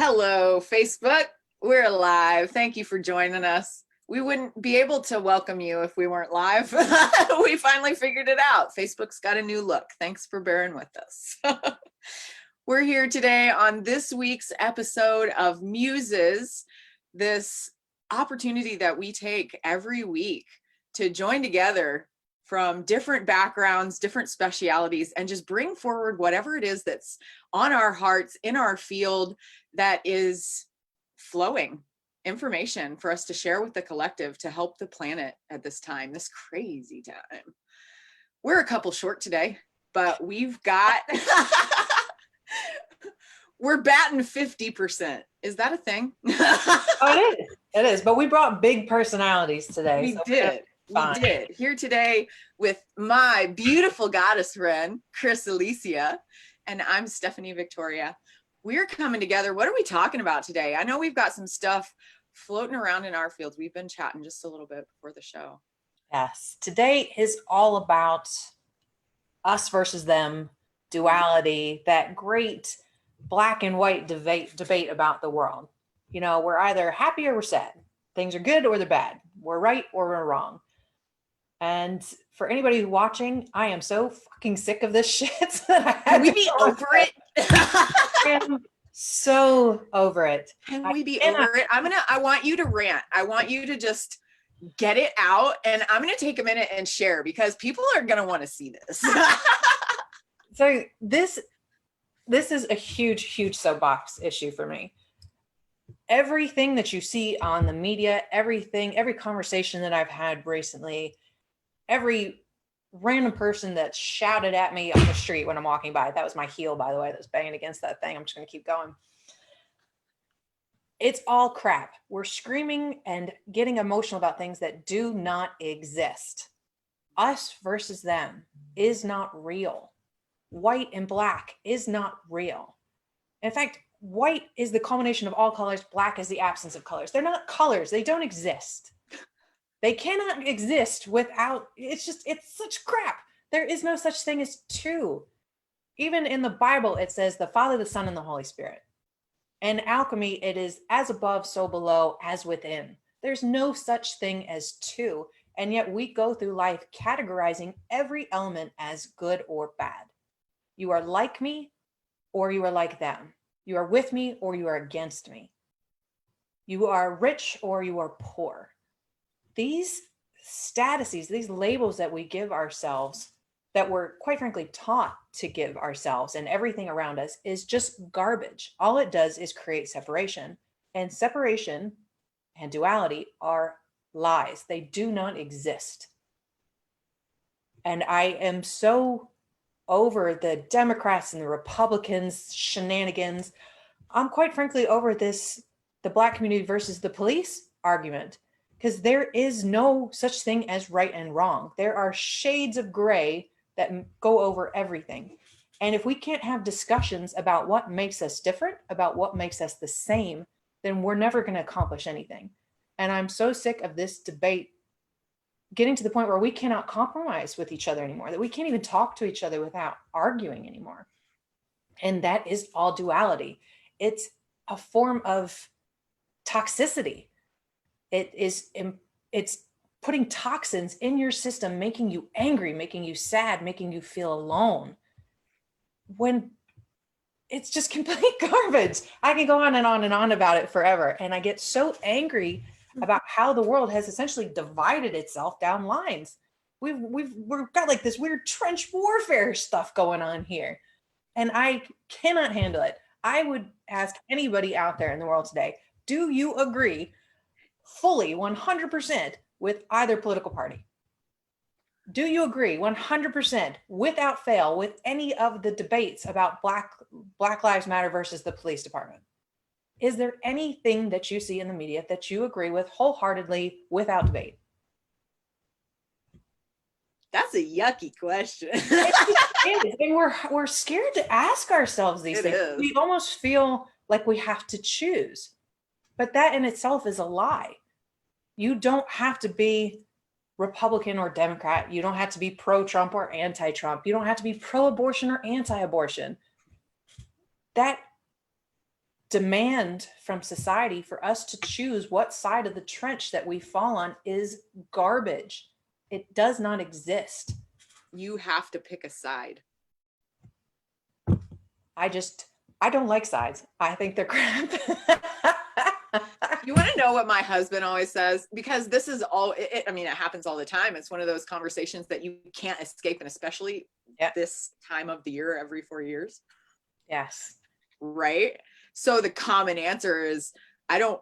Hello, Facebook. We're live. Thank you for joining us. We wouldn't be able to welcome you if we weren't live. We finally figured it out. Facebook's got a new look. Thanks for bearing with us. We're here today on this week's episode of Muses, this opportunity that we take every week to join together from different backgrounds, different specialities, and just bring forward whatever it is that's on our hearts, in our field, that is flowing information for us to share with the collective to help the planet at this time, this crazy time. We're a couple short today, but we've got, we're batting 50%. Is that a thing? Oh, it is. It is. But we brought big personalities today. We did. Here today with my beautiful goddess friend, Chris Alicia, and I'm Stephanie Victoria. We're coming together. What are we talking about today? I know we've got some stuff floating around in our fields. We've been chatting just a little bit before the show. Yes. Today is all about us versus them, duality, that great black and white debate about the world. You know, we're either happy or we're sad. Things are good or they're bad. We're right or we're wrong. And for anybody watching, I am so fucking sick of this shit that Can we be over it? I am so over it. Can we be over it? I want you to rant. I want you to just get it out. And I'm going to take a minute and share because people are going to want to see this. So this is a huge soapbox issue for me. Everything that you see on the media, every conversation that I've had recently, every random person that shouted at me on the street when I'm walking by, that was my heel, by the way, that was banging against that thing. I'm just going to keep going. It's all crap. We're screaming and getting emotional about things that do not exist. Us versus them is not real. White and black is not real. In fact, white is the culmination of all colors. Black is the absence of colors. They're not colors. They don't exist. They cannot exist without, it's such crap. There is no such thing as two. Even in the Bible, it says the Father, the Son, and the Holy Spirit. In alchemy, it is as above, so below, as within. There's no such thing as two. And yet we go through life categorizing every element as good or bad. You are like me, or you are like them. You are with me, or you are against me. You are rich, or you are poor. These statuses, these labels that we give ourselves, that we're quite frankly taught to give ourselves and everything around us, is just garbage. All it does is create separation. And separation and duality are lies. They do not exist. And I am so over the Democrats and the Republicans shenanigans. I'm quite frankly over this, the black community versus the police argument. Because there is no such thing as right and wrong. There are shades of gray that go over everything. And if we can't have discussions about what makes us different, about what makes us the same, then we're never going to accomplish anything. And I'm so sick of this debate getting to the point where we cannot compromise with each other anymore, that we can't even talk to each other without arguing anymore. And that is all duality. It's a form of toxicity. It's putting toxins in your system, making you angry, making you sad, making you feel alone, when it's just complete garbage. I can go on and on about it forever. And I get so angry about how the world has essentially divided itself down lines. We've got like this weird trench warfare stuff going on here. And I cannot handle it. I would ask anybody out there in the world today, do you agree fully 100% with either political party? Do you agree 100% without fail with any of the debates about Black Lives Matter versus the police department? Is there anything that you see in the media that you agree with wholeheartedly without debate? That's a yucky question. And we're scared to ask ourselves these things. We almost feel like we have to choose. But that in itself is a lie. You don't have to be Republican or Democrat. You don't have to be pro-Trump or anti-Trump. You don't have to be pro-abortion or anti-abortion. That demand from society for us to choose what side of the trench that we fall on is garbage. It does not exist. You have to pick a side. I don't like sides. I think they're crap. You want to know what my husband always says? Because this is all, I mean, it happens all the time. It's one of those conversations that you can't escape, and especially this time of the year, every 4 years. Yes. Right. So the common answer is, I don't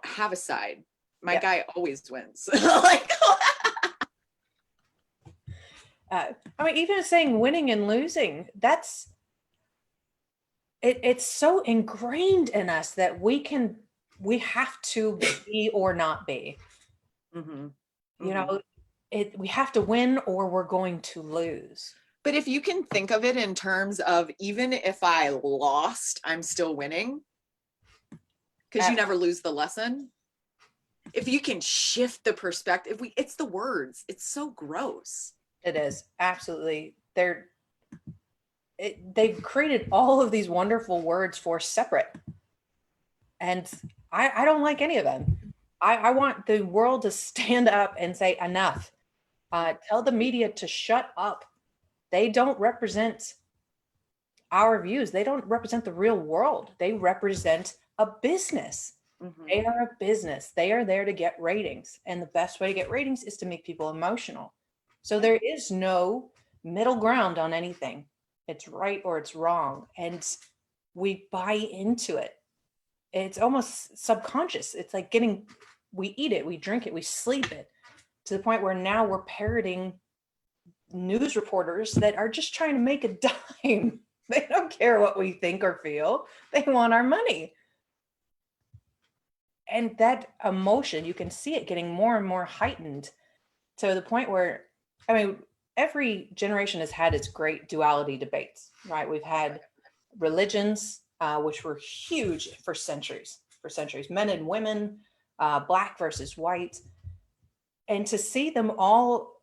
have a side. My guy always wins. Like, I mean, even saying winning and losing, that's it's so ingrained in us that we have to be or not be. You know, we have to win or we're going to lose. But if you can think of it in terms of, even if I lost, I'm still winning, because you never lose the lesson. If you can shift the perspective, it's the words. It's so gross. It is, absolutely. They've created all of these wonderful words for separate. And I don't like any of them. I want the world to stand up and say enough. Tell the media to shut up. They don't represent our views. They don't represent the real world. They represent a business. They are a business. They are there to get ratings. And the best way to get ratings is to make people emotional. So there is no middle ground on anything. It's right or it's wrong. And we buy into it. It's almost subconscious. It's like we eat it, we drink it, we sleep it, to the point where now we're parroting news reporters that are just trying to make a dime. They don't care what we think or feel. They want our money. And that emotion, you can see it getting more and more heightened to the point where, I mean, every generation has had its great duality debates, right? We've had religions, which were huge for centuries, men and women, black versus white. And to see them all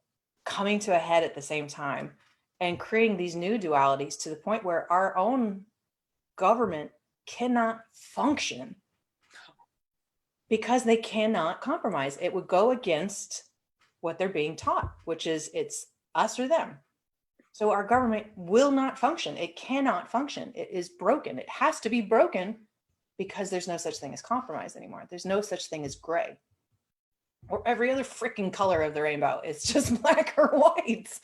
coming to a head at the same time and creating these new dualities to the point where our own government cannot function because they cannot compromise. It would go against what they're being taught, which is it's us or them. So our government will not function. It cannot function. It is broken. It has to be broken because there's no such thing as compromise anymore. There's no such thing as gray or every other freaking color of the rainbow. It's just black or white.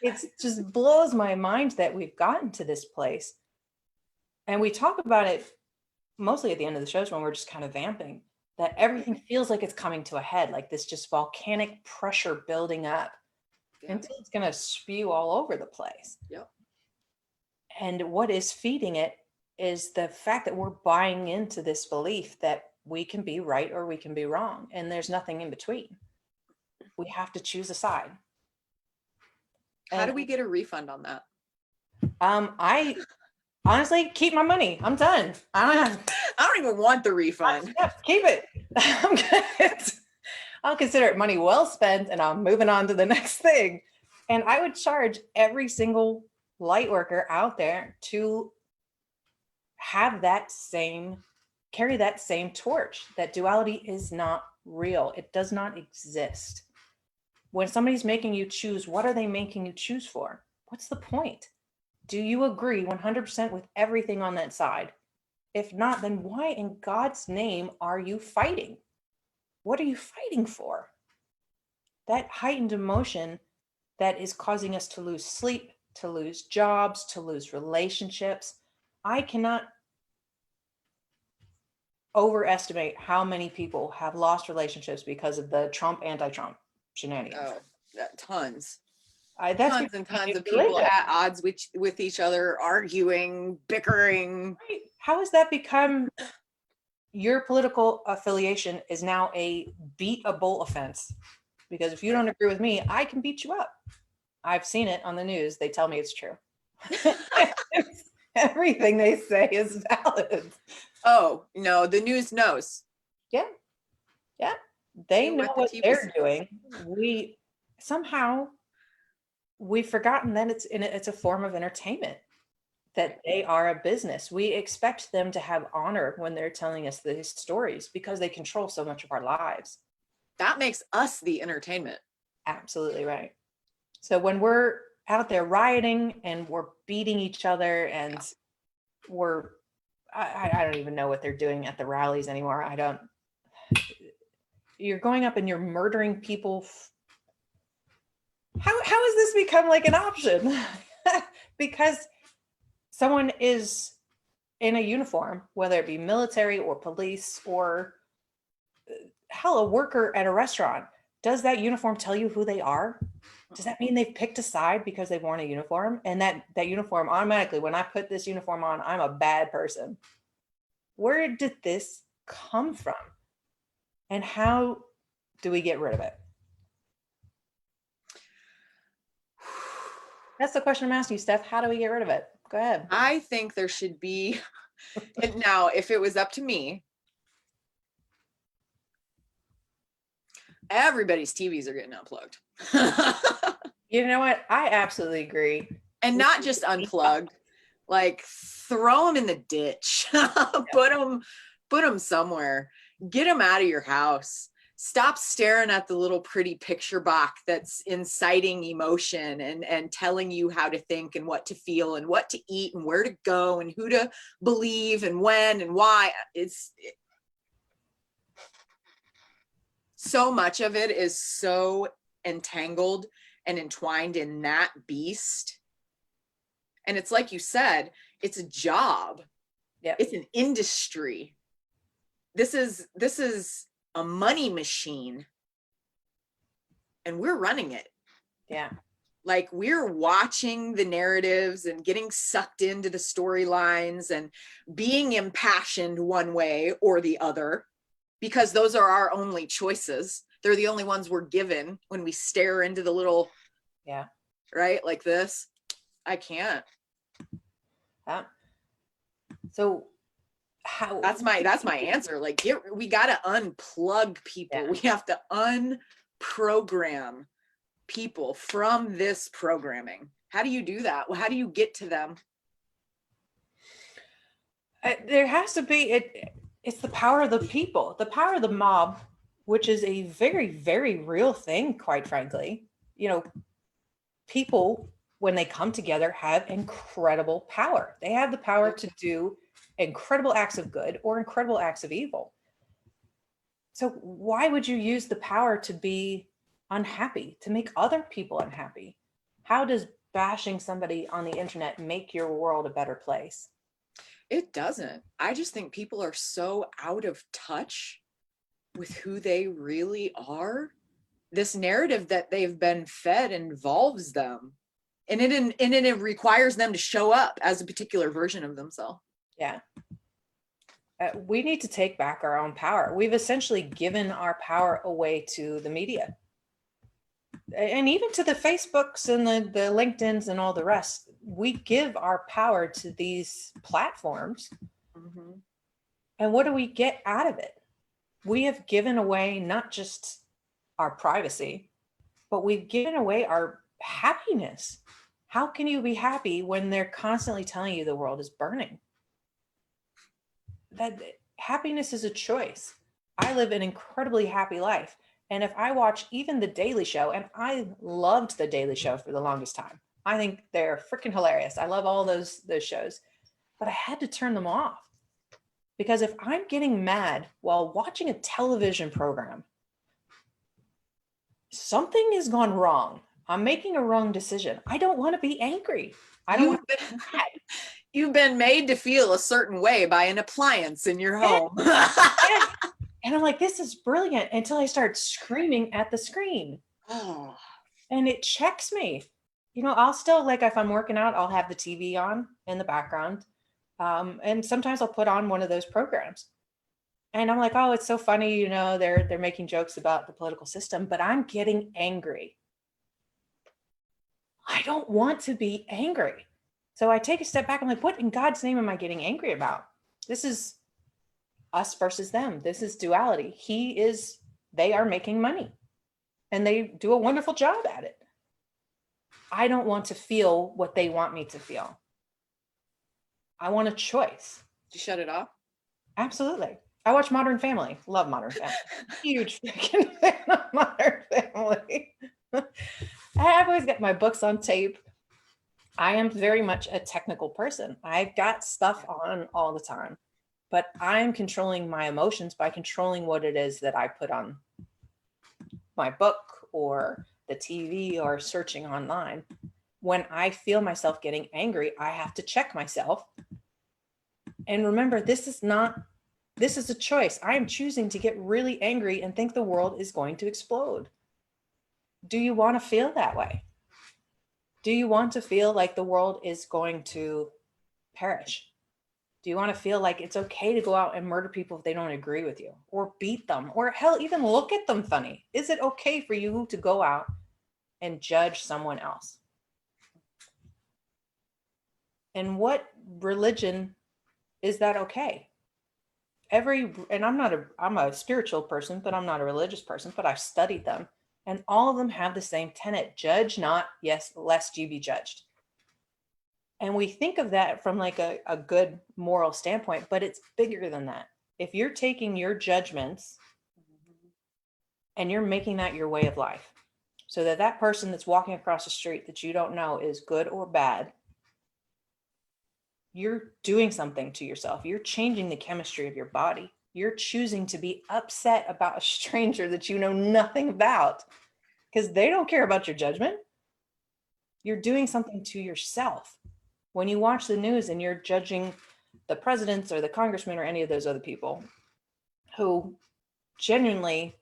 It just blows my mind that we've gotten to this place. And we talk about it mostly at the end of the shows when we're just kind of vamping, that everything feels like it's coming to a head, like this just volcanic pressure building up until it's going to spew all over the place. Yep. And what is feeding it is the fact that we're buying into this belief that we can be right or we can be wrong. And there's nothing in between. We have to choose a side. How do we get a refund on that? I honestly keep my money. I'm done. I don't even want the refund. Keep it. I'm good. I'll consider it money well spent and I'm moving on to the next thing. And I would charge every single light worker out there to have carry that same torch, that duality is not real. It does not exist. When somebody's making you choose, what are they making you choose for? What's the point? Do you agree 100% with everything on that side? If not, then why in God's name are you fighting? What are you fighting for? That heightened emotion that is causing us to lose sleep, to lose jobs, to lose relationships. I cannot overestimate how many people have lost relationships because of the Trump anti-Trump shenanigans. Oh, tons. Tons and tons of people at odds with each other, arguing, bickering. Right. How has that become your political affiliation is now a beatable offense? Because if you don't agree with me, I can beat you up. I've seen it on the news. They tell me it's true. Everything they say is valid. Oh, no, the news knows. Yeah. Yeah. They know what they're doing. We've forgotten that it's a form of entertainment. that they are a business. We expect them to have honor when they're telling us these stories because they control so much of our lives. That makes us the entertainment. Absolutely right. So when we're out there rioting and we're beating each other and we're, I don't even know what they're doing at the rallies anymore. You're going up and you're murdering people. How has this become like an option? Because someone is in a uniform, whether it be military or police or hell, a worker at a restaurant. Does that uniform tell you who they are? Does that mean they've picked a side because they've worn a uniform? And that uniform automatically, when I put this uniform on, I'm a bad person. Where did this come from? And how do we get rid of it? That's the question I'm asking you, Steph. How do we get rid of it? Go ahead. I think there should be, and now if it was up to me, everybody's TVs are getting unplugged. You know what? I absolutely agree. And not just unplugged, like throw them in the ditch, put them somewhere, get them out of your house. Stop staring at the little pretty picture box that's inciting emotion and telling you how to think and what to feel and what to eat and where to go and who to believe and when and why. So much of it is so entangled and entwined in that beast. And it's like you said, it's a job. Yep. It's an industry. This is a money machine. And we're running it. Yeah. Like we're watching the narratives and getting sucked into the storylines and being impassioned one way or the other, because those are our only choices. They're the only ones we're given when we stare into the little, right? Like this. I can't. So how that's my answer. Like we got to unplug people. We have to unprogram people from this programming. How do you do that? Well, how do you get to them? There has to be it's the power of the people, the power of the mob, which is a very, very real thing, quite frankly. You know, people, when they come together, have incredible power. They have the power to do incredible acts of good or incredible acts of evil. So why would you use the power to be unhappy, to make other people unhappy? How does bashing somebody on the internet make your world a better place? It doesn't. I just think people are so out of touch with who they really are. This narrative that they've been fed involves them, and it requires them to show up as a particular version of themselves. Yeah. We need to take back our own power. We've essentially given our power away to the media, and even to the Facebooks and the LinkedIns and all the rest. We give our power to these platforms. Mm-hmm. And what do we get out of it? We have given away not just our privacy, but we've given away our happiness. How can you be happy when they're constantly telling you the world is burning? That happiness is a choice. I live an incredibly happy life. And if I watch even The Daily Show, and I loved The Daily Show for the longest time, I think they're freaking hilarious. I love all those shows, but I had to turn them off, because if I'm getting mad while watching a television program, something has gone wrong. I'm making a wrong decision. I don't want to be angry. I don't want to be mad. You've been made to feel a certain way by an appliance in your home. Yeah. And I'm like, this is brilliant, until I start screaming at the screen. Oh. And it checks me. You know, I'll still, like, if I'm working out, I'll have the TV on in the background. And sometimes I'll put on one of those programs. And I'm like, oh, it's so funny, you know, they're making jokes about the political system, but I'm getting angry. I don't want to be angry. So I take a step back. I'm like, what in God's name am I getting angry about? This is us versus them. This is duality. They are making money and they do a wonderful job at it. I don't want to feel what they want me to feel. I want a choice. Did you shut it off? Absolutely. I watch Modern Family. Love Modern Family. Huge freaking fan of Modern Family. I've always got my books on tape. I am very much a technical person. I've got stuff on all the time, but I'm controlling my emotions by controlling what it is that I put on my book or the TV or searching online. When I feel myself getting angry, I have to check myself. And remember, this is a choice. I am choosing to get really angry and think the world is going to explode. Do you want to feel that way? Do you want to feel like the world is going to perish? Do you want to feel like it's okay to go out and murder people if they don't agree with you, or beat them, or hell, even look at them funny? Is it okay for you to go out and judge someone else? And what religion is that okay? And I'm a spiritual person, but I'm not a religious person, but I've studied them. And all of them have the same tenet: judge not, yes, lest you be judged. And we think of that from like a good moral standpoint, but it's bigger than that. If you're taking your judgments and you're making that your way of life, so that that person that's walking across the street that you don't know is good or bad, you're doing something to yourself. You're changing the chemistry of your body. You're choosing to be upset about a stranger that you know nothing about because they don't care about your judgment. You're doing something to yourself. When you watch the news and you're judging the presidents or the congressmen or any of those other people who genuinely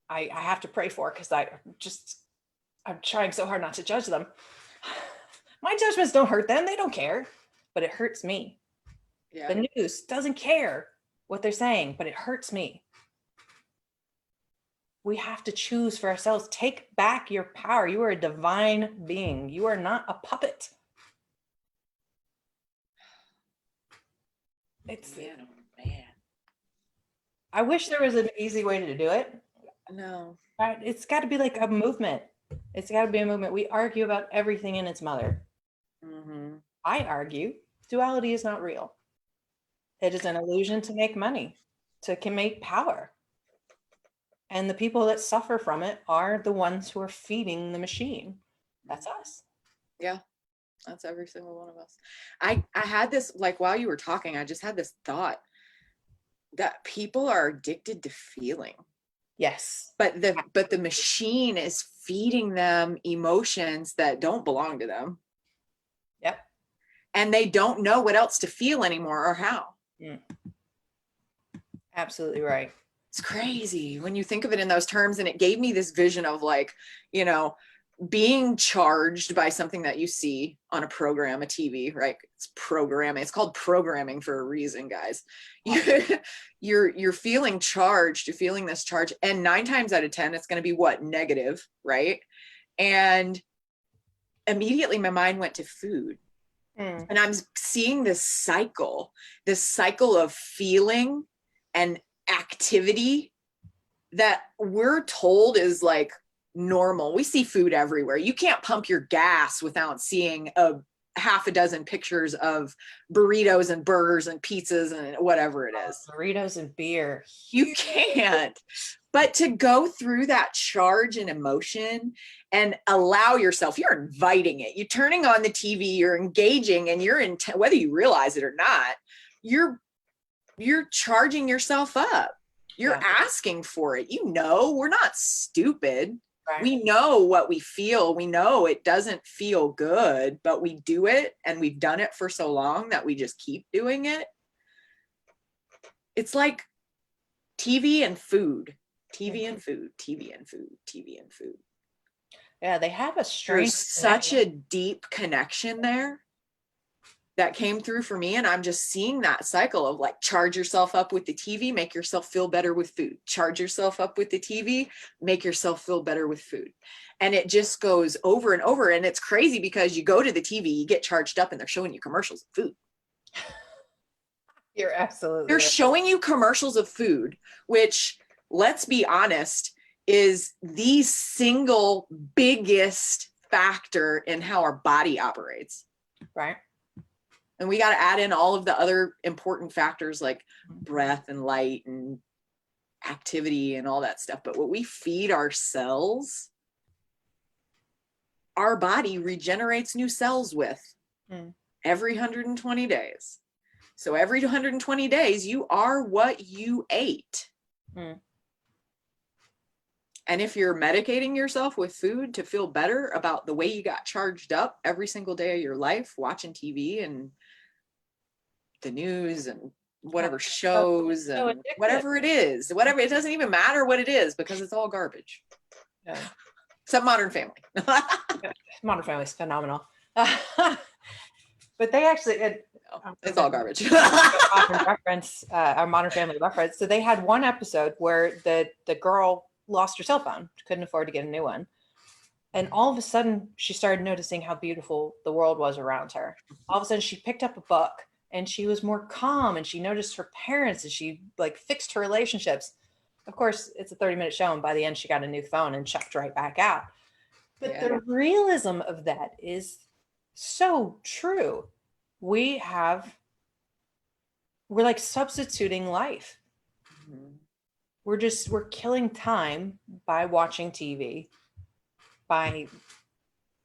I have to pray for, because I'm trying so hard not to judge them. My judgments don't hurt them. They don't care, but it hurts me. Yeah. The news doesn't care what they're saying, but it hurts me. We have to choose for ourselves. Take back your power. You are a divine being. You are not a puppet. It's Man, oh man. I wish there was an easy way to do it. No. It's got to be like a movement. It's got to be a movement. We argue about everything in its mother. Mm-hmm. I argue duality is not real. It is an illusion to make money, to make power. And the people that suffer from it are the ones who are feeding the machine. That's us. Yeah. That's every single one of us. I had this, like, while you were talking, I just had this thought that people are addicted to feeling. Yes. But the machine is feeding them emotions that don't belong to them. Yep. And they don't know what else to feel anymore or how. Absolutely right. It's crazy when you think of it in those terms. And it gave me this vision of, like, you know, being charged by something that you see on a program, a TV, right? It's programming. It's called programming for a reason, guys. You're feeling charged, you're feeling this charge, and 9 times out of 10, it's going to be what? Negative, right? And immediately my mind went to food. And I'm seeing this cycle of feeling and activity that we're told is like normal. We see food everywhere. You can't pump your gas without seeing a half a dozen pictures of burritos and burgers and pizzas and whatever it is. Burritos and beer. You can't. But to go through that charge and emotion and allow yourself, you're inviting it. You're turning on the TV, you're engaging, and you're in, whether you realize it or not, you're charging yourself up. You're asking for it. You know, we're not stupid. Right. We know what we feel. We know it doesn't feel good, but we do it, and we've done it for so long that we just keep doing it. It's like TV and food, TV and food, TV and food, TV and food. Yeah, they have a strange There's such a deep connection there that came through for me. And I'm just seeing that cycle of, like, charge yourself up with the TV, make yourself feel better with food. Charge yourself up with the TV, make yourself feel better with food. And it just goes over and over. And it's crazy because you go to the TV, you get charged up, and they're showing you commercials of food. You're absolutely They're right. showing you commercials of food, which, let's be honest, is the single biggest factor in how our body operates. Right. And we got to add in all of the other important factors like breath and light and activity and all that stuff. But what we feed our cells, our body regenerates new cells with every 120 days. So every 120 days, you are what you ate. And if you're medicating yourself with food to feel better about the way you got charged up every single day of your life, watching TV and the news and whatever shows and whatever it is, whatever, it doesn't even matter what it is because it's all garbage. Yeah. Except Modern Family. Modern Family is phenomenal. But they actually, it's all garbage. reference, our Modern Family reference. So they had one episode where the girl lost her cell phone, couldn't afford to get a new one. And all of a sudden she started noticing how beautiful the world was around her. All of a sudden she picked up a book and she was more calm, and she noticed her parents, and she like fixed her relationships. Of course, it's a 30-minute show, and by the end she got a new phone and checked right back out. But the realism of that is so true. We're like substituting life. We're killing time by watching TV,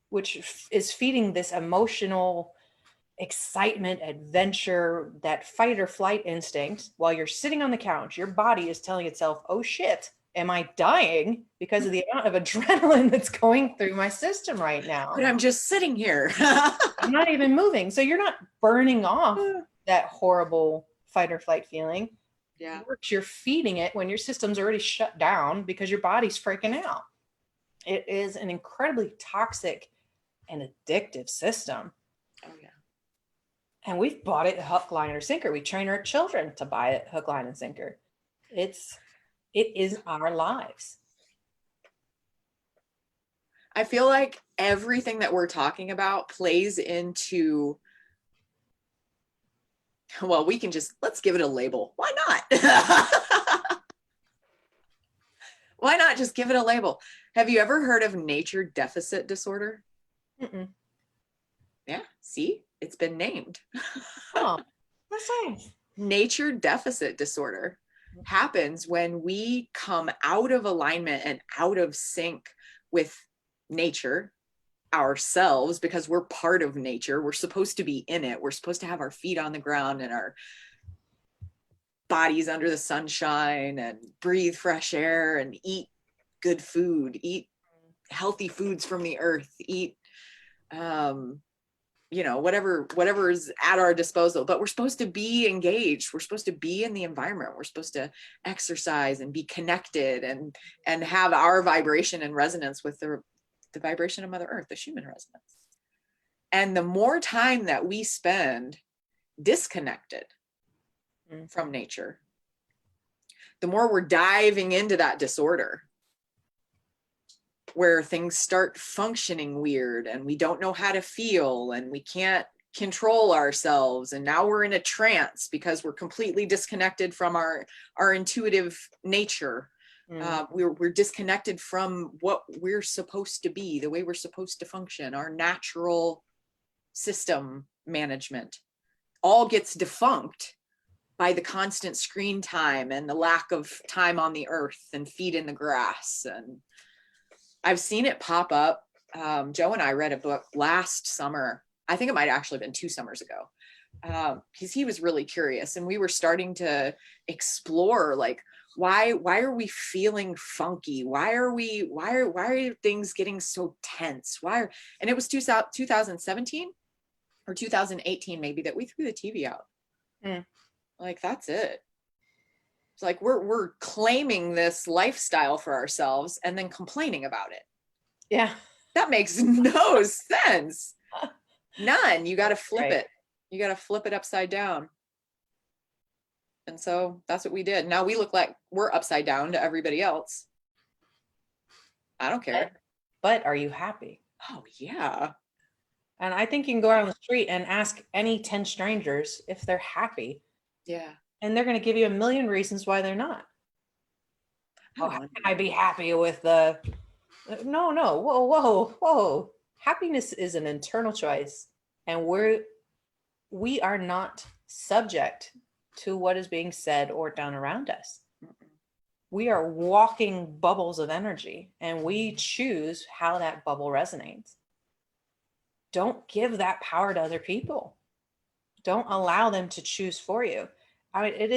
which is feeding this emotional excitement, adventure, that fight or flight instinct. While you're sitting on the couch, your body is telling itself, oh shit, am I dying because of the amount of adrenaline that's going through my system right now? But I'm just sitting here. I'm not even moving. So you're not burning off that horrible fight or flight feeling. Yeah. You're feeding it when your system's already shut down because your body's freaking out. It is an incredibly toxic and addictive system. Oh yeah. And we've bought it hook, line, or sinker. We train our children to buy it hook, line, and sinker. It is our lives. I feel like everything that we're talking about plays into, well, let's give it a label. Why not? Why not just give it a label? Have you ever heard of nature deficit disorder? Mm-mm. Yeah, see, it's been named. Oh, that's nice. Nature deficit disorder happens when we come out of alignment and out of sync with nature, ourselves, because we're part of nature. We're supposed to be in it. We're supposed to have our feet on the ground and our bodies under the sunshine and breathe fresh air and eat good food, eat healthy foods from the earth, eat whatever is at our disposal. But we're supposed to be engaged. We're supposed to be in the environment. We're supposed to exercise and be connected and have our vibration and resonance with the vibration of Mother Earth, the Schumann resonance. And the more time that we spend disconnected from nature, the more we're diving into that disorder, where things start functioning weird and we don't know how to feel and we can't control ourselves. And now we're in a trance because we're completely disconnected from our intuitive nature. We're disconnected from what we're supposed to be, the way we're supposed to function, our natural system management all gets defunct by the constant screen time and the lack of time on the earth and feet in the grass. And I've seen it pop up. Joe and I read a book last summer. I think it might have actually been 2 summers ago, because he was really curious, and we were starting to explore, like, why are we feeling funky? Why are things getting so tense? And it was 2017 or 2018 maybe that we threw the TV out. Like, that's it. It's like we're claiming this lifestyle for ourselves and then complaining about it. Yeah. That makes no sense. None. You got to flip it. You got to flip it upside down. And so that's what we did. Now we look like we're upside down to everybody else. I don't care. But are you happy? Oh, yeah. And I think you can go out on the street and ask any 10 strangers if they're happy. Yeah. And they're going to give you a million reasons why they're not. Oh, how can I be happy with the... No. Whoa. Happiness is an internal choice. And we are not subject to what is being said or done around us. We are walking bubbles of energy, and we choose how that bubble resonates. Don't give that power to other people. Don't allow them to choose for you. I mean, it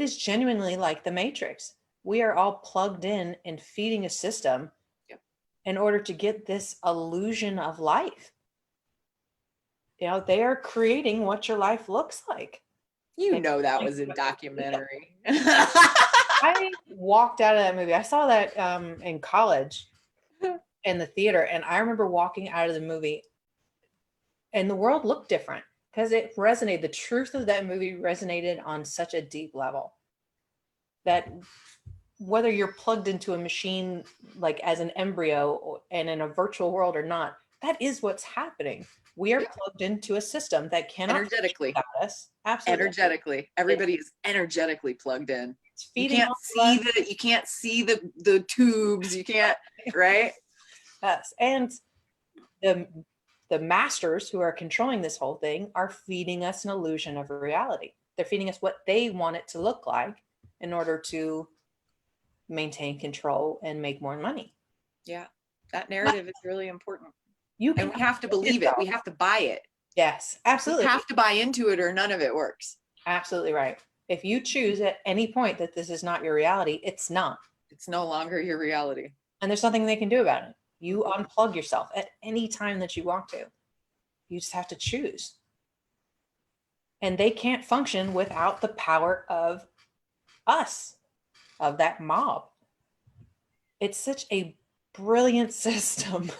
is genuinely like the Matrix. We are all plugged in and feeding a system in order to get this illusion of life. They are creating what your life looks like. That was a documentary. I walked out of that movie. I saw that in college in the theater, and I remember walking out of the movie, and the world looked different because it resonated. The truth of that movie resonated on such a deep level that whether you're plugged into a machine like as an embryo and in a virtual world or not, that is what's happening. We are plugged into a system that cannot energetically about us. Absolutely. Energetically. Everybody is energetically plugged in. It's feeding you can't see the tubes. You can't, right? Yes. And the masters who are controlling this whole thing are feeding us an illusion of reality. They're feeding us what they want it to look like in order to maintain control and make more money. Yeah. That narrative is really important. And we have to believe it. We have to buy it. Yes, absolutely. We have to buy into it or none of it works. Absolutely right. If you choose at any point that this is not your reality, it's not. It's no longer your reality. And there's nothing they can do about it. You unplug yourself at any time that you want to. You just have to choose. And they can't function without the power of us, of that mob. It's such a brilliant system.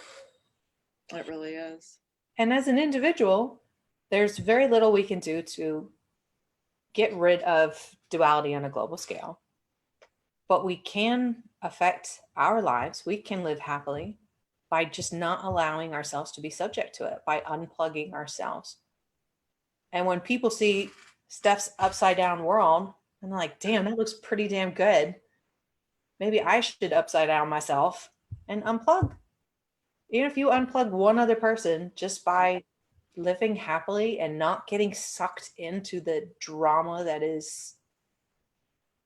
It really is. And as an individual, there's very little we can do to get rid of duality on a global scale. But we can affect our lives. We can live happily by just not allowing ourselves to be subject to it, by unplugging ourselves. And when people see Steph's upside down world, and they're like, damn, that looks pretty damn good. Maybe I should upside down myself and unplug. Even if you unplug one other person just by living happily and not getting sucked into the drama that is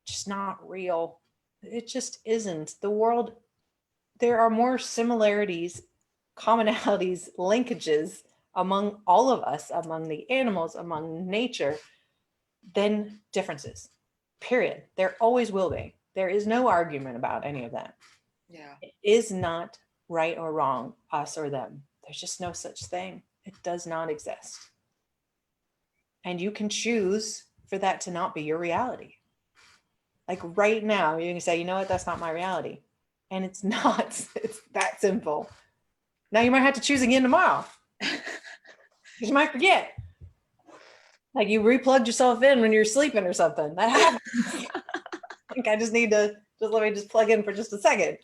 just not real. It just isn't. The world, there are more similarities, commonalities, linkages among all of us, among the animals, among nature, than differences. Period. There always will be. There is no argument about any of that. Yeah. It is not right or wrong, us or them. There's just no such thing. It does not exist. And you can choose for that to not be your reality. Like right now, you can say, you know what, that's not my reality. And it's not. It's that simple. Now you might have to choose again tomorrow. You might forget. Like you replugged yourself in when you're sleeping or something. That happens. I think I just need to let me plug in for just a second.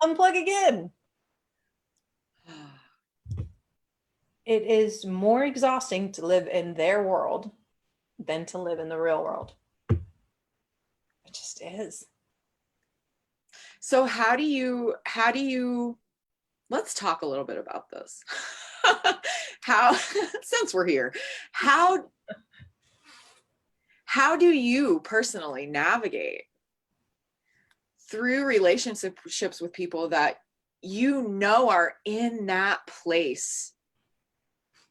Unplug again. It is more exhausting to live in their world than to live in the real world. It just is. So how do you, let's talk a little bit about this. Since we're here, how do you personally navigate through relationships with people that are in that place,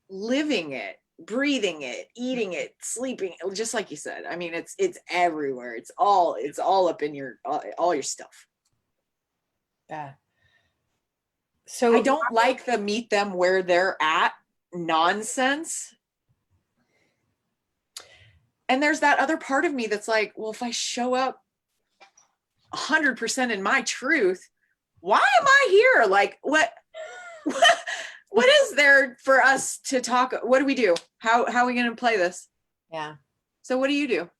living it, breathing it, eating it, sleeping, just like you said. I mean, it's everywhere. It's all up in your all your stuff. Yeah. So I don't like the meet them where they're at nonsense. And there's that other part of me that's like, well, if I show up 100% in my truth, why am I here? Like, what is there for us to talk? What do we do? How are we going to play this? Yeah. So what do you do?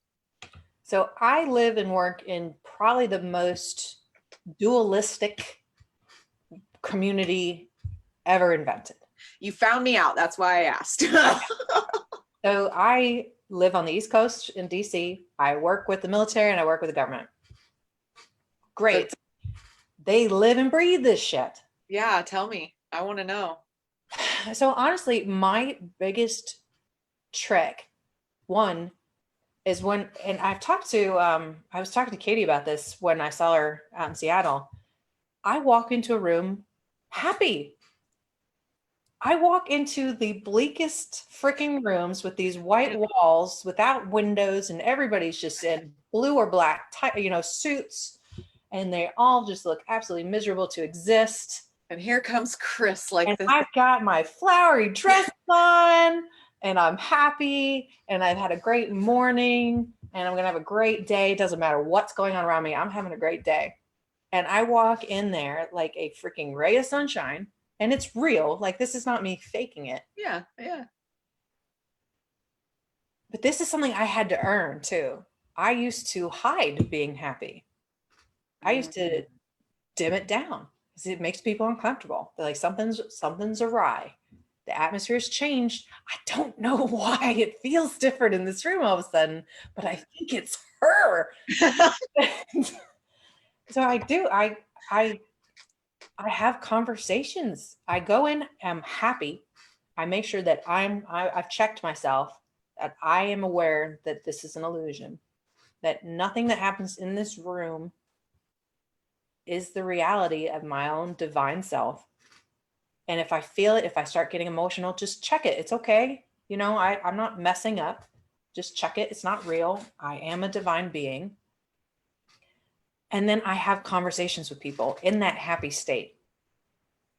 So I live and work in probably the most dualistic community ever invented. You found me out. That's why I asked. So I live on the East Coast in DC. I work with the military and I work with the government. Great. They live and breathe this shit. Yeah, tell me. I want to know. So honestly, my biggest trick. One is when, and I was talking to Katie about this when I saw her out in Seattle. I walk into a room happy. I walk into the bleakest freaking rooms with these white walls without windows, and everybody's just in blue or black, suits, and they all just look absolutely miserable to exist. And here comes Chris, like And this. I've got my flowery dress on, and I'm happy, and I've had a great morning, and I'm gonna have a great day. It doesn't matter what's going on around me, I'm having a great day. And I walk in there like a freaking ray of sunshine, and it's real. Like, this is not me faking it. Yeah, yeah. But this is something I had to earn too. I used to hide being happy. I used to dim it down because it makes people uncomfortable. They're like, something's awry. The atmosphere's changed. I don't know why it feels different in this room all of a sudden, but I think it's her. So I have conversations. I go in, I'm happy. I make sure that I've checked myself, that I am aware that this is an illusion, that nothing that happens in this room is the reality of my own divine self. And if I feel it, if I start getting emotional, just check it. It's okay. I'm not messing up. Just check it. It's not real. I am a divine being. And then I have conversations with people in that happy state.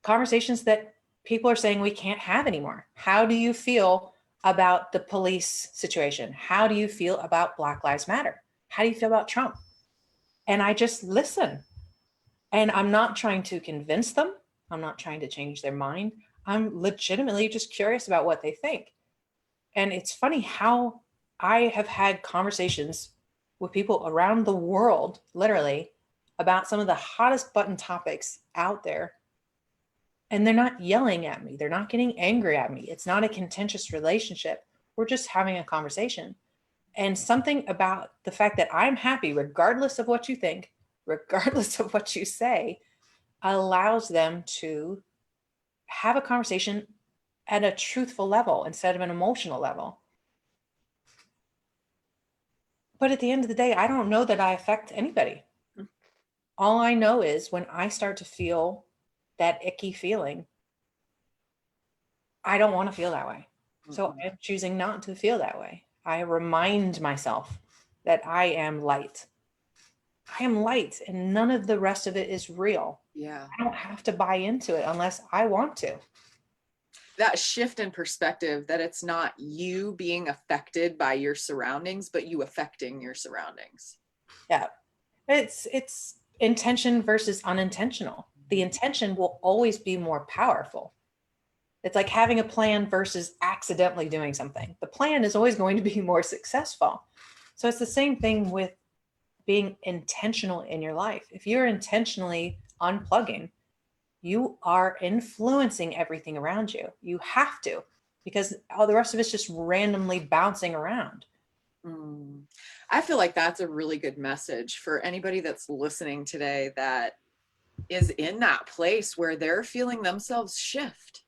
Conversations that people are saying we can't have anymore. How do you feel about the police situation? How do you feel about Black Lives Matter? How do you feel about Trump? And I just listen. And I'm not trying to convince them. I'm not trying to change their mind. I'm legitimately just curious about what they think. And it's funny how I have had conversations with people around the world, literally, about some of the hottest button topics out there. And they're not yelling at me. They're not getting angry at me. It's not a contentious relationship. We're just having a conversation. And something about the fact that I'm happy, regardless of what you think, regardless of what you say, allows them to have a conversation at a truthful level instead of an emotional level. But at the end of the day, I don't know that I affect anybody. All I know is when I start to feel that icky feeling, I don't want to feel that way. So I'm choosing not to feel that way. I remind myself that I am light. I am light, and none of the rest of it is real. Yeah. I don't have to buy into it unless I want to. That shift in perspective, that it's not you being affected by your surroundings, but you affecting your surroundings. Yeah. It's intention versus unintentional. The intention will always be more powerful. It's like having a plan versus accidentally doing something. The plan is always going to be more successful. So it's the same thing with being intentional in your life. If you're intentionally unplugging, you are influencing everything around you. You have to, because all the rest of it's just randomly bouncing around. I feel like that's a really good message for anybody that's listening today that is in that place where they're feeling themselves shift.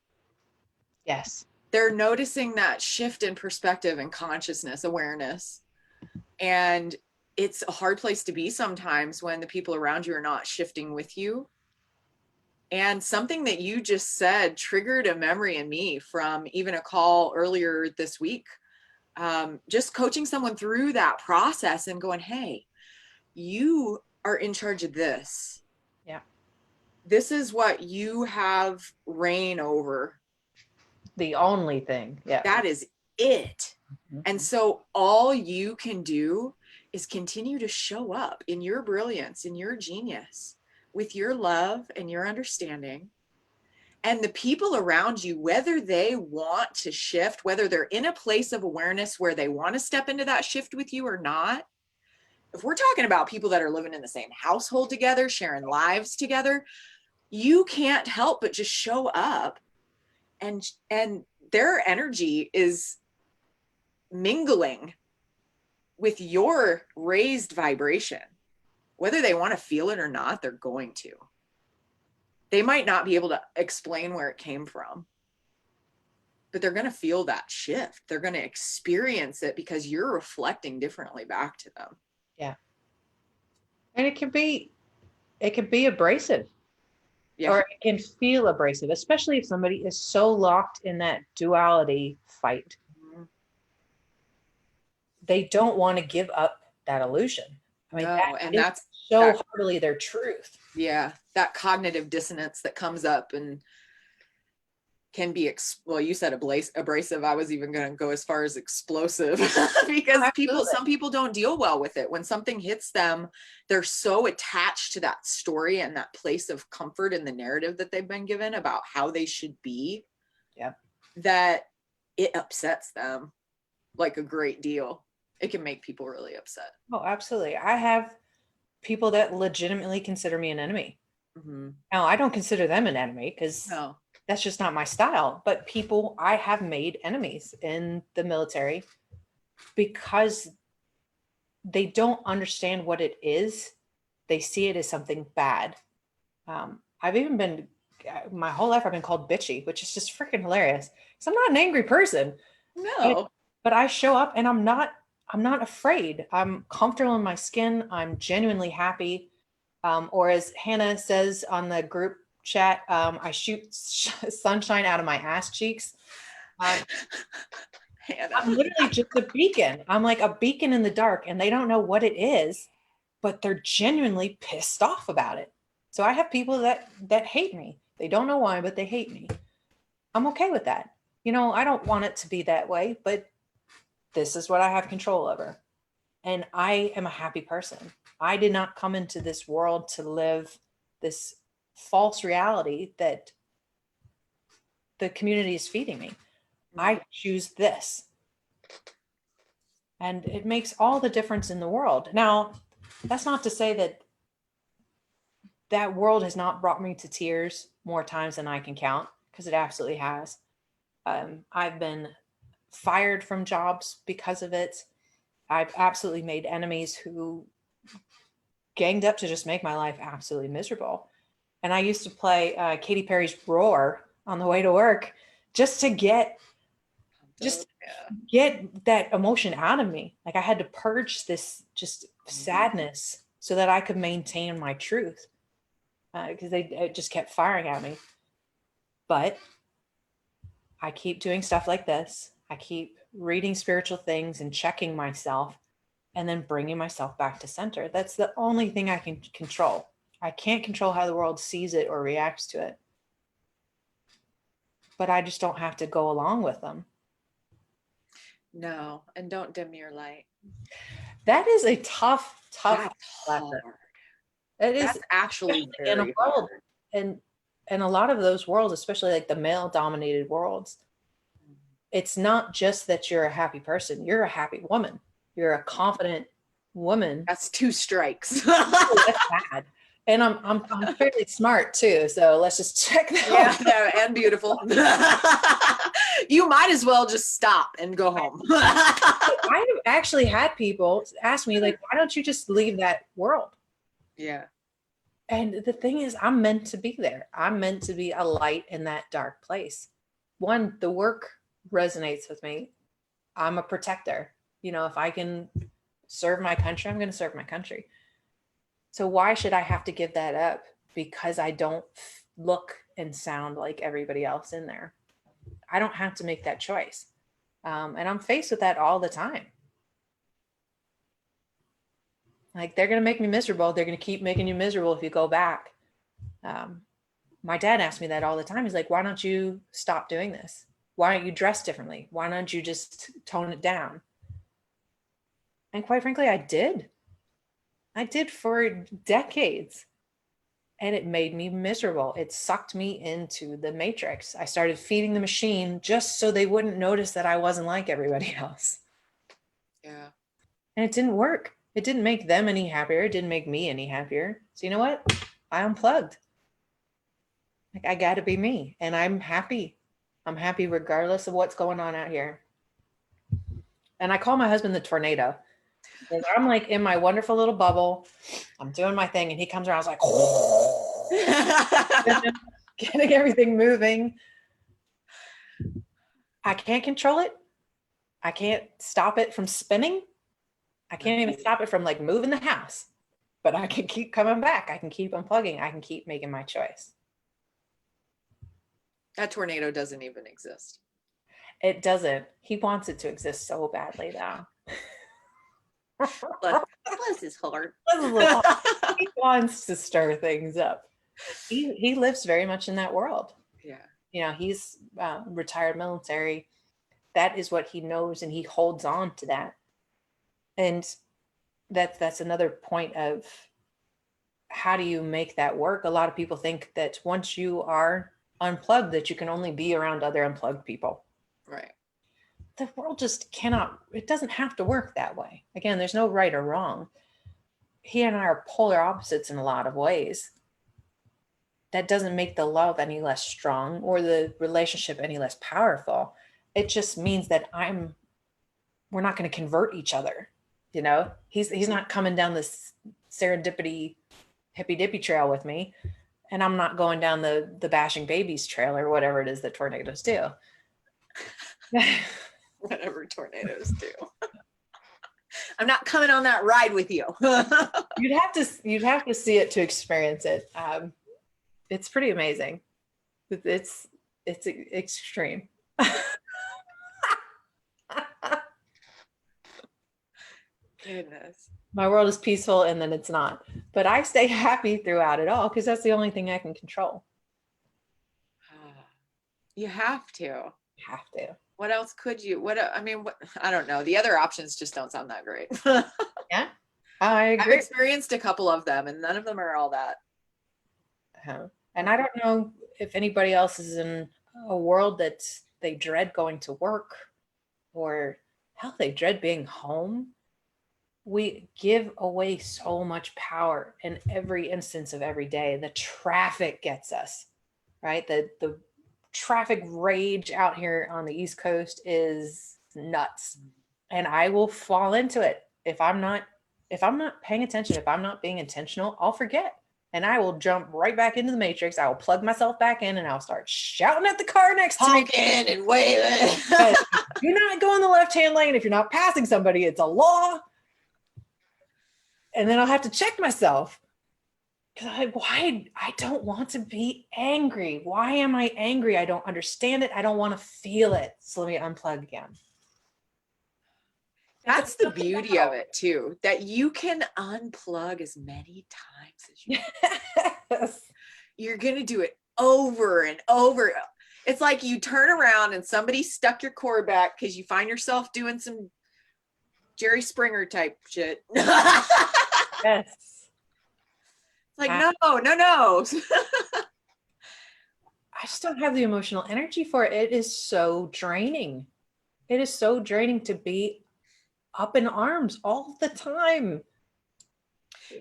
Yes. They're noticing that shift in perspective and consciousness, awareness. And it's a hard place to be sometimes when the people around you are not shifting with you. And something that you just said triggered a memory in me from even a call earlier this week. Just coaching someone through that process and going, hey, you are in charge of this. Yeah. This is what you have reign over. The only thing. Yeah. That is it. Mm-hmm. And so all you can do is continue to show up in your brilliance, in your genius, with your love and your understanding. And the people around you, whether they want to shift, whether they're in a place of awareness where they want to step into that shift with you or not, if we're talking about people that are living in the same household together, sharing lives together, you can't help but just show up, and their energy is mingling with your raised vibration. Whether they want to feel it or not, they're going to. They might not be able to explain where it came from, but they're going to feel that shift. They're going to experience it because you're reflecting differently back to them. Yeah. And it can be abrasive. Yeah. Or it can feel abrasive, especially if somebody is so locked in that duality fight. Mhm. They don't want to give up that illusion. I mean, No, that and is that's so that, heartily their truth. yeah, that cognitive dissonance that comes up and can be well, you said abrasive. I was even going to go as far as explosive because some people don't deal well with it. When something hits them, they're so attached to that story and that place of comfort in the narrative that they've been given about how they should be. Yeah. That it upsets them like a great deal. It can make people really upset. Oh, absolutely. I have people that legitimately consider me an enemy. Mm-hmm. Now, I don't consider them an enemy because No. that's just not my style. But people, I have made enemies in the military because they don't understand what it is. They see it as something bad. I've even been, my whole life, I've been called bitchy, which is just freaking hilarious. Because I'm not an angry person. No. But I show up and I'm not afraid. I'm comfortable in my skin. I'm genuinely happy. Or as Hannah says on the group chat, I shoot sunshine out of my ass cheeks. I'm literally just a beacon. I'm like a beacon in the dark, and they don't know what it is, but they're genuinely pissed off about it. So I have people that hate me. They don't know why, but they hate me. I'm okay with that. You know, I don't want it to be that way, but this is what I have control over. And I am a happy person. I did not come into this world to live this false reality that the community is feeding me. I choose this. And it makes all the difference in the world. Now, that's not to say that that world has not brought me to tears more times than I can count, because it absolutely has. I've been fired from jobs because of it. I've absolutely made enemies who ganged up to just make my life absolutely miserable. And I used to play Katy Perry's Roar on the way to work just to get that emotion out of me. Like I had to purge this just sadness so that I could maintain my truth, because it just kept firing at me. But I keep doing stuff like this. I keep reading spiritual things and checking myself and then bringing myself back to center. That's the only thing I can control. I can't control how the world sees it or reacts to it. But I just don't have to go along with them. No, and don't dim your light. That is a tough lesson. It is. That's actually very in a world, and a lot of those worlds, especially like the male dominated worlds, it's not just that you're a happy person, you're a happy woman, you're a confident woman. That's 2 strikes. Oh, that's bad. And I'm fairly smart too, so let's just check that. Yeah, and beautiful. You might as well just stop and go home. I have actually had people ask me, like, why don't you just leave that world? Yeah. And the thing is, I'm meant to be there. I'm meant to be a light in that dark place. One, the work resonates with me. I'm a protector. You know, if I can serve my country, I'm going to serve my country. So why should I have to give that up because I don't look and sound like everybody else in there? I don't have to make that choice. And I'm faced with that all the time. Like, they're going to make me miserable. They're going to keep making you miserable if you go back. My dad asked me that all the time. He's like, why don't you stop doing this? Why don't you dress differently? Why don't you just tone it down? And quite frankly, I did. I did for decades. And it made me miserable. It sucked me into the matrix. I started feeding the machine just so they wouldn't notice that I wasn't like everybody else. Yeah. And it didn't work. It didn't make them any happier. It didn't make me any happier. So you know what? I unplugged. Like, I got to be me. And I'm happy. I'm happy regardless of what's going on out here. And I call my husband the tornado. Because I'm like in my wonderful little bubble. I'm doing my thing. And he comes around. I was like, getting everything moving. I can't control it. I can't stop it from spinning. I can't even stop it from like moving the house, but I can keep coming back. I can keep unplugging. I can keep making my choice. That tornado doesn't even exist. It doesn't. He wants it to exist so badly though. Bless his heart. He wants to stir things up. He lives very much in that world. Yeah. You know, he's retired military. That is what he knows, and he holds on to that. And that's another point of how do you make that work? A lot of people think that once you are unplugged, that you can only be around other unplugged people. Right. The world just cannot, it doesn't have to work that way. Again, there's no right or wrong. He and I are polar opposites in a lot of ways. That doesn't make the love any less strong or the relationship any less powerful. It just means that we're not going to convert each other. You know, he's not coming down this serendipity hippy dippy trail with me, and I'm not going down the bashing babies trail or whatever it is that tornadoes do. Whatever tornadoes do. I'm not coming on that ride with you. You'd have to see it to experience it. It's pretty amazing. It's extreme. Goodness. My world is peaceful and then it's not. But I stay happy throughout it all because that's the only thing I can control. You have to. Have to. What else could you? I don't know. The other options just don't sound that great. Yeah, I agree. I've experienced a couple of them, and none of them are all that. And I don't know if anybody else is in a world that they dread going to work, or hell, they dread being home. We give away so much power in every instance of every day. The traffic gets us, right? The traffic rage out here on the East Coast is nuts. And I will fall into it. If I'm not paying attention, if I'm not being intentional, I'll forget. And I will jump right back into the matrix. I will plug myself back in and I'll start shouting at the car next to me. Honking and waving. Do not go in the left-hand lane if you're not passing somebody. It's a law. And then I'll have to check myself. Why? I don't want to be angry. Why am I angry? I don't understand it. I don't want to feel it. So let me unplug again. That's the beauty of it too, that you can unplug as many times as you want. Yes. You're going to do it over and over. It's like you turn around and somebody stuck your cord back because you find yourself doing some Jerry Springer type shit. Yes. Like, no. I just don't have the emotional energy for it. It is so draining. It is so draining to be up in arms all the time.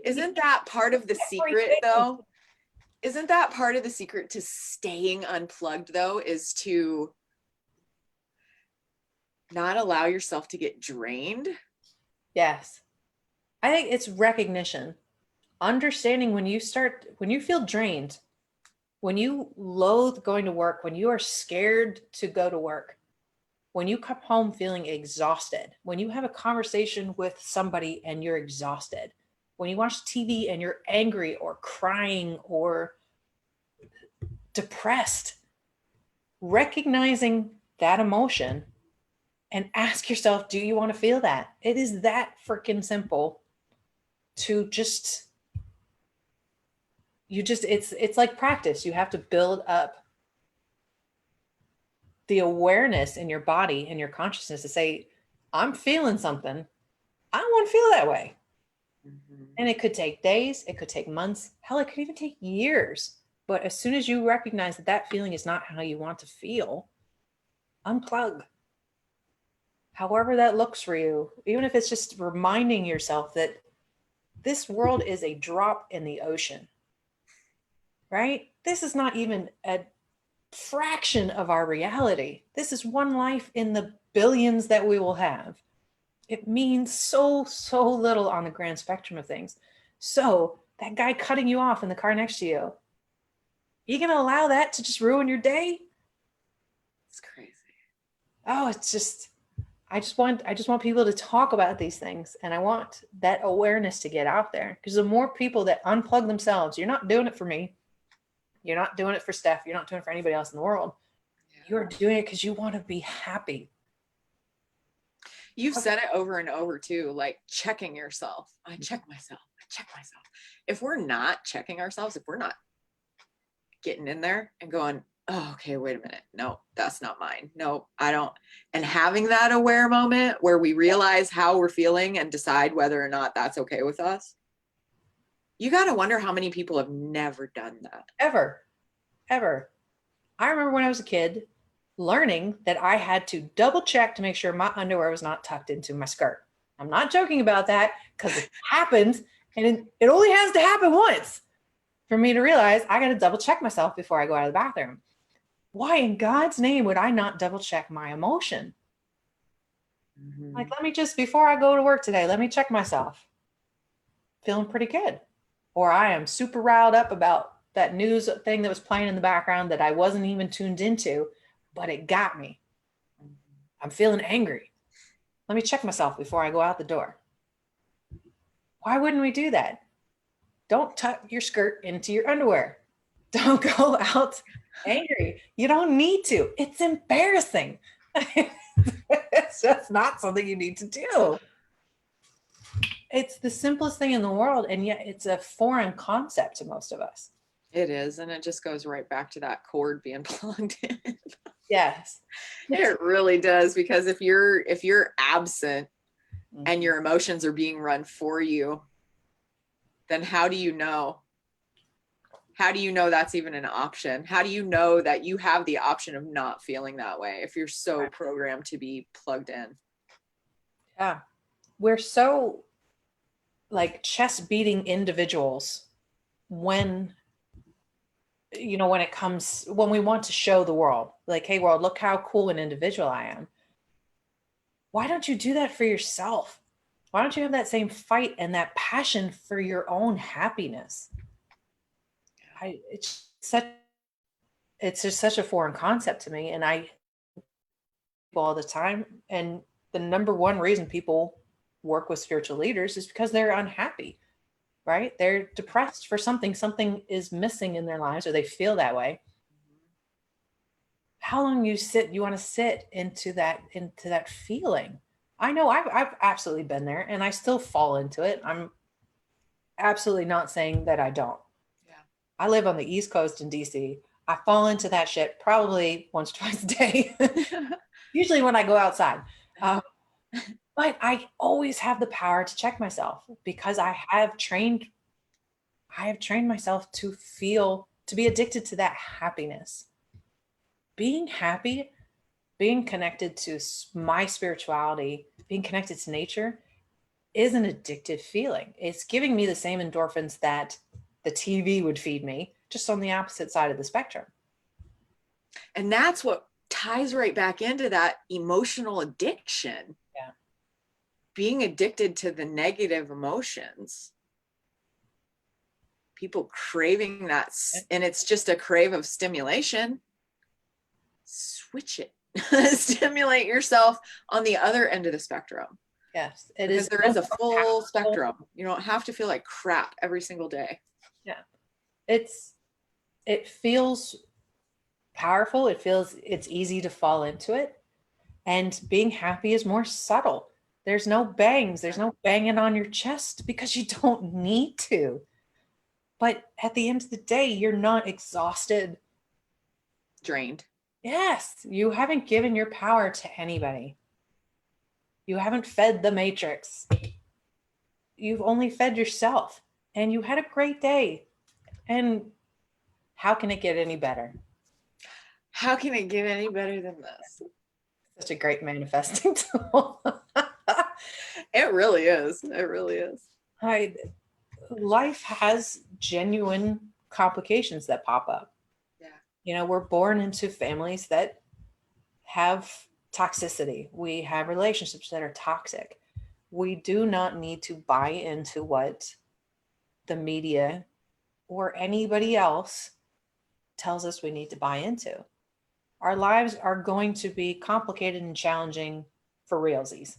Isn't that part of the secret though? Isn't that part of the secret to staying unplugged though, is to not allow yourself to get drained? Yes. I think it's recognition. Understanding when you feel drained, when you loathe going to work, when you are scared to go to work, when you come home feeling exhausted, when you have a conversation with somebody and you're exhausted, when you watch TV and you're angry or crying or depressed, recognizing that emotion and ask yourself, do you want to feel that? It is that freaking simple to it's like practice. You have to build up the awareness in your body and your consciousness to say, I'm feeling something. I don't want to feel that way. Mm-hmm. And it could take days, it could take months, hell, it could even take years. But as soon as you recognize that that feeling is not how you want to feel, unplug. However that looks for you, even if it's just reminding yourself that this world is a drop in the ocean, right? This is not even a fraction of our reality. This is one life in the billions that we will have. It means so little on the grand spectrum of things. So that guy cutting you off in the car next to you, you gonna allow that to just ruin your day? It's crazy. oh, it's just, I just want people to talk about these things. And I want that awareness to get out there, because the more people that unplug themselves, you're not doing it for me. You're not doing it for Steph. You're not doing it for anybody else in the world. You're doing it because you want to be happy. You've said it over and over too, like checking yourself. I check myself. I check myself. If we're not checking ourselves, if we're not getting in there and going, oh, okay, wait a minute. No, that's not mine. No, I don't. And having that aware moment where we realize how we're feeling and decide whether or not that's okay with us. You got to wonder how many people have never done that. Ever. I remember when I was a kid learning that I had to double check to make sure my underwear was not tucked into my skirt. I'm not joking about that, because it happens, and it only has to happen once for me to realize I got to double check myself before I go out of the bathroom. Why in God's name would I not double check my emotion? Mm-hmm. Like, let me just, before I go to work today, let me check myself. Feeling pretty good. Or I am super riled up about that news thing that was playing in the background that I wasn't even tuned into, but it got me. I'm feeling angry. Let me check myself before I go out the door. Why wouldn't we do that? Don't tuck your skirt into your underwear. Don't go out angry. You don't need to. It's embarrassing. It's just not something you need to do. It's the simplest thing in the world, and yet it's a foreign concept to most of us. It is, and it just goes right back to that cord being plugged in. Yes. It really does, because if you're absent and your emotions are being run for you, then how do you know? How do you know that's even an option? How do you know that you have the option of not feeling that way if you're so programmed to be plugged in? Yeah. We're so like chest beating individuals when when we want to show the world, like, hey world, look how cool an individual I am. Why don't you do that for yourself? Why don't you have that same fight and that passion for your own happiness? It's just such a foreign concept to me, and I all the time. And the number one reason people work with spiritual leaders is because they're unhappy, right? They're depressed for something is missing in their lives, or they feel that way. How long you want to sit into that feeling? I know I've absolutely been there, and I still fall into it. I'm absolutely not saying that I don't. Yeah. I live on the East Coast in DC. I fall into that shit probably once or twice a day, usually when I go outside. But I always have the power to check myself, because I have trained myself to be addicted to that happiness. Being happy, being connected to my spirituality, being connected to nature is an addictive feeling. It's giving me the same endorphins that the TV would feed me, just on the opposite side of the spectrum. And that's what ties right back into that emotional addiction. Yeah. Being addicted to the negative emotions. People craving that, and it's just a crave of stimulation. Switch it. Stimulate yourself on the other end of the spectrum. Yes, it is. There is a full spectrum. You don't have to feel like crap every single day. Yeah. It feels powerful. It's easy to fall into it. And being happy is more subtle. There's no bangs. There's no banging on your chest, because you don't need to. But at the end of the day, you're not exhausted. Drained. Yes. You haven't given your power to anybody. You haven't fed the matrix. You've only fed yourself, and you had a great day. And how can it get any better? How can it get any better than this? Such a great manifesting tool. It really is. It really is. Life has genuine complications that pop up. Yeah. We're born into families that have toxicity. We have relationships that are toxic. We do not need to buy into what the media or anybody else tells us we need to buy into. Our lives are going to be complicated and challenging for realsies.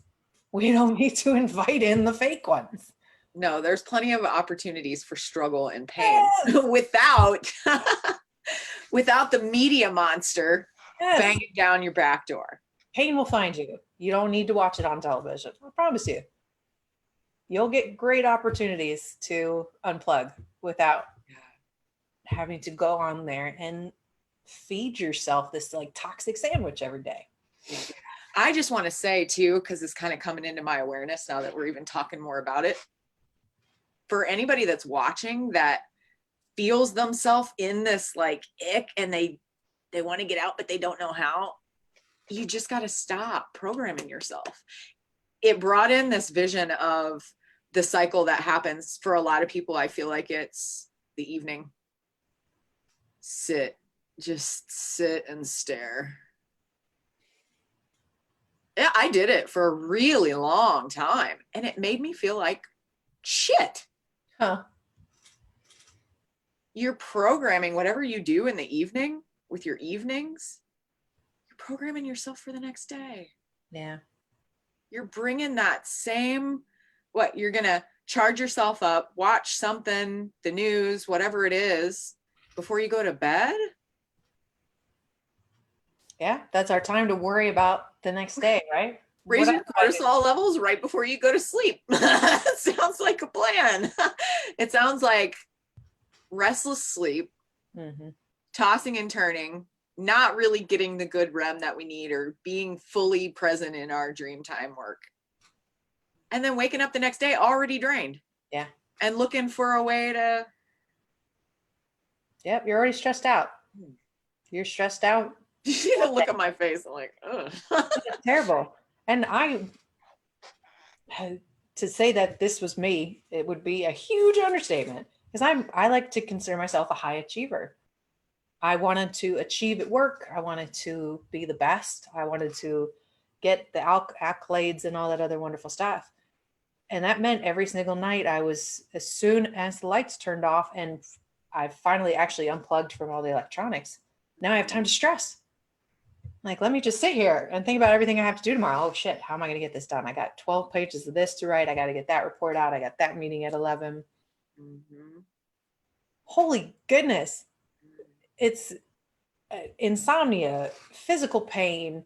We don't need to invite in the fake ones. No, there's plenty of opportunities for struggle and pain without without the media monster banging down your back door. Pain will find you. You don't need to watch it on television. I promise you. You'll get great opportunities to unplug without having to go on there and feed yourself this like toxic sandwich every day. I just want to say too, because it's kind of coming into my awareness now that we're even talking more about it. For anybody that's watching that feels themselves in this like ick and they want to get out, but they don't know how, you just got to stop programming yourself. It brought in this vision of the cycle that happens for a lot of people. I feel like it's the evening. Just sit and stare. Yeah, I did it for a really long time and it made me feel like shit. Huh. You're programming whatever you do in the evening with your evenings. You're programming yourself for the next day. Yeah. You're bringing that same, you're going to charge yourself up, watch something, the news, whatever it is, before you go to bed. Yeah, that's our time to worry about the next day, right? Raise your cortisol levels right before you go to sleep. Sounds like a plan. It sounds like restless sleep, tossing and turning, not really getting the good REM that we need or being fully present in our dream time work. And then waking up the next day already drained. Yeah. And looking for a way to. Yep, you're already stressed out. You're stressed out. You look at my face, I'm like, ugh. It's terrible. And to say that this was me, it would be a huge understatement because I like to consider myself a high achiever. I wanted to achieve at work. I wanted to be the best. I wanted to get the accolades and all that other wonderful stuff. And that meant every single night as soon as the lights turned off and I finally actually unplugged from all the electronics, now I have time to stress. Like, let me just sit here and think about everything I have to do tomorrow. Oh shit, how am I going to get this done? I got 12 pages of this to write. I got to get that report out. I got that meeting at 11. Holy goodness. It's insomnia, physical pain,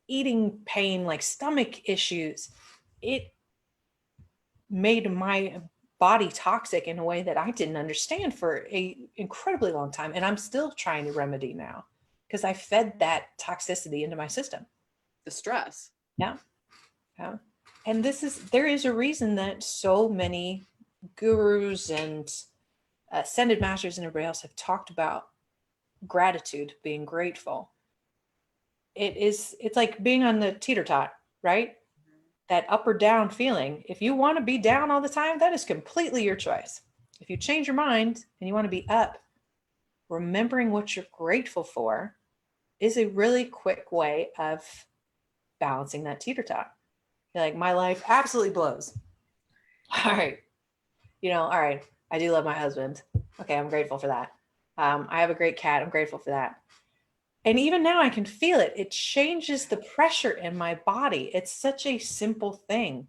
eating pain, like stomach issues. It made my body toxic in a way that I didn't understand for a incredibly long time. And I'm still trying to remedy now. Because I fed that toxicity into my system. The stress. Yeah. Yeah. And there is a reason that so many gurus and ascended masters and everybody else have talked about gratitude, being grateful. It's like being on the teeter-tot, right? That up or down feeling. If you want to be down all the time, that is completely your choice. If you change your mind and you want to be up, remembering what you're grateful for is a really quick way of balancing that teeter-tot. You're like, my life absolutely blows. All right. All right. I do love my husband. Okay. I'm grateful for that. I have a great cat. I'm grateful for that. And even now I can feel it. It changes the pressure in my body. It's such a simple thing.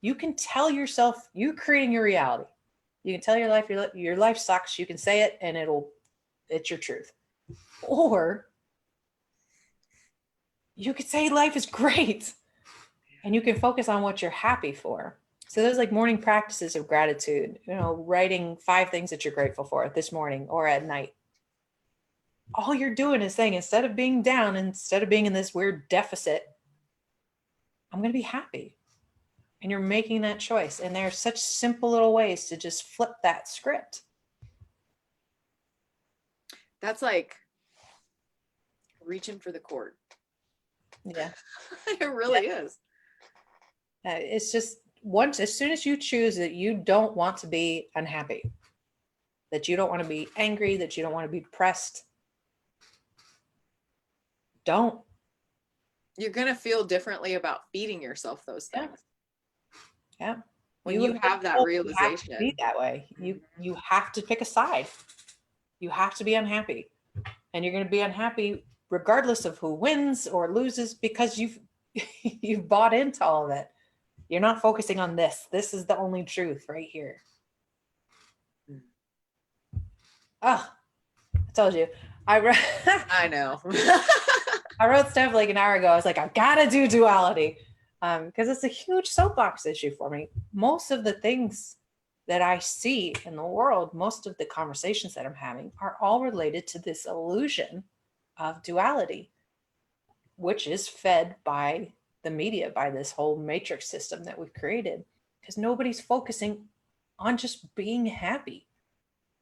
You can tell yourself, you're creating your reality. You can tell your life sucks. You can say it and it's your truth. Or you could say life is great and you can focus on what you're happy for. So there's like morning practices of gratitude, writing 5 things that you're grateful for this morning or at night. All you're doing is saying, instead of being down, instead of being in this weird deficit, I'm going to be happy. And you're making that choice. And there are such simple little ways to just flip that script. That's like reaching for the cord. Yeah. It really is. It's just as soon as you choose that you don't want to be unhappy, that you don't want to be angry, that you don't want to be depressed, don't. You're going to feel differently about feeding yourself those things. Yeah. When you have that realization. You have to be that way. You have to pick a side. You have to be unhappy. And you're going to be unhappy regardless of who wins or loses, because you've bought into all of it. You're not focusing on this. This is the only truth right here. Oh, I told you. I know. I wrote stuff like an hour ago. I was like, I've got to do duality because it's a huge soapbox issue for me. Most of the things that I see in the world, most of the conversations that I'm having are all related to this illusion of duality, which is fed by the media, by this whole matrix system that we've created, because nobody's focusing on just being happy,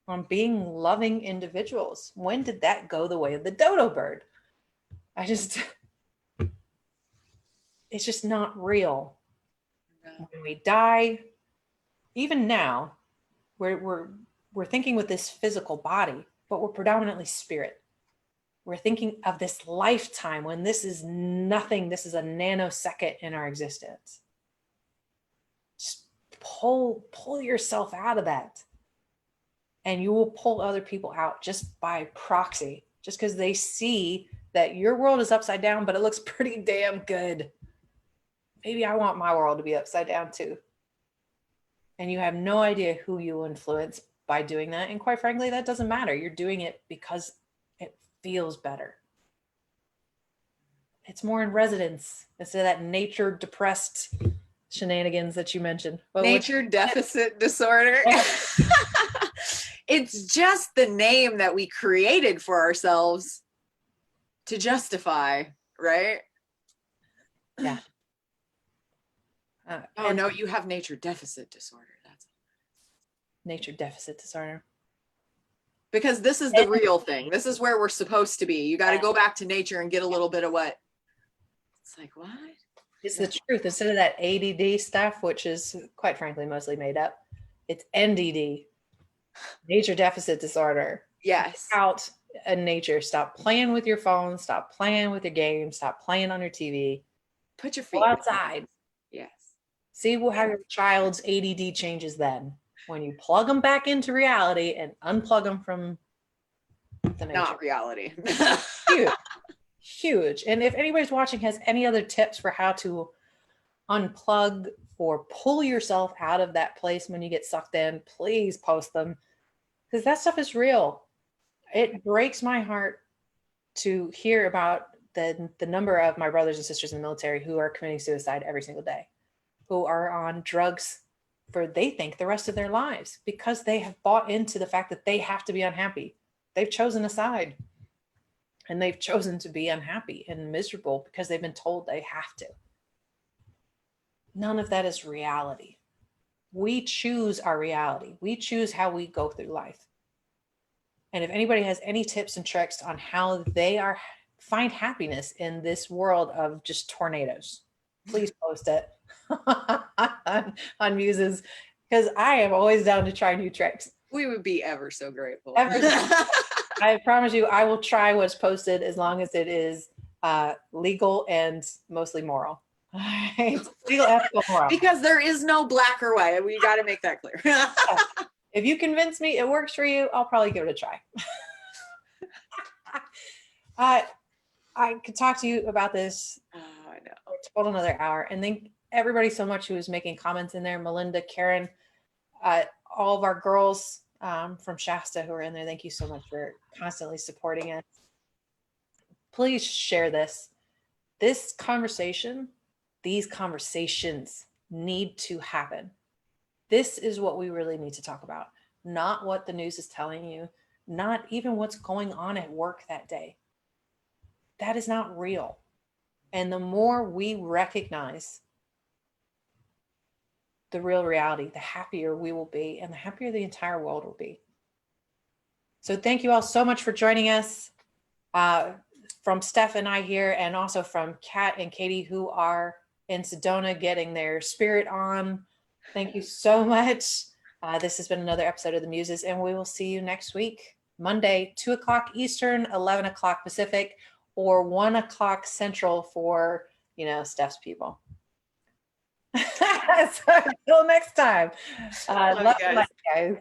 on being loving individuals. When did that go the way of the dodo bird? It's just not real. No. When we die, even now, we're thinking with this physical body, but we're predominantly spirit. We're thinking of this lifetime when this is nothing. This is a nanosecond in our existence. Just pull yourself out of that. And you will pull other people out just by proxy, just because they see that your world is upside down, but it looks pretty damn good. Maybe I want my world to be upside down too. And you have no idea who you influence by doing that. And quite frankly, that doesn't matter. You're doing it because it feels better. It's more in resonance instead of that nature depressed shenanigans that you mentioned. Nature deficit disorder. It's just the name that we created for ourselves to justify, right? Yeah. No, you have nature deficit disorder. That's nature deficit disorder. Because this is the real thing. This is where we're supposed to be. You got to go back to nature and get a little bit of what. It's like, what? It's the truth. Instead of that ADD stuff, which is quite frankly mostly made up, it's NDD, nature deficit disorder. Yes. Get out in nature. Stop playing with your phone. Stop playing with your games. Stop playing on your TV. Put your feet go outside. Yes. See how your child's ADD changes then when you plug them back into reality and unplug them from the nature. Not reality. Huge. And if anybody's watching has any other tips for how to unplug or pull yourself out of that place when you get sucked in, please post them, because that stuff is real. It breaks my heart to hear about the number of my brothers and sisters in the military who are committing suicide every single day, who are on drugs for they think the rest of their lives because they have bought into the fact that they have to be unhappy. They've chosen a side and they've chosen to be unhappy and miserable because they've been told they have to. None of that is reality. We choose our reality. We choose how we go through life. And if anybody has any tips and tricks on how they find happiness in this world of just tornadoes, please post it on Muses, because I am always down to try new tricks. We would be ever so grateful. I promise you, I will try what's posted as long as it is legal and mostly moral. Legal, ethical, moral. Because there is no black or white. We got to make that clear. If you convince me it works for you, I'll probably give it a try. I could talk to you about this. I know. It's about another hour. And thank everybody so much who was making comments in there. Melinda, Karen, all of our girls from Shasta who are in there. Thank you so much for constantly supporting us. Please share this. This conversation, these conversations need to happen. This is what we really need to talk about, not what the news is telling you, not even what's going on at work that day. That is not real. And the more we recognize the real reality, the happier we will be and the happier the entire world will be. So thank you all so much for joining us. From Steph and I here, and also from Kat and Katie who are in Sedona getting their spirit on. Thank you so much. This has been another episode of the Muses, and we will see you next week, Monday, 2:00 Eastern, 11 o'clock Pacific, or 1 o'clock Central for, Steph's people. So until next time. Love you guys.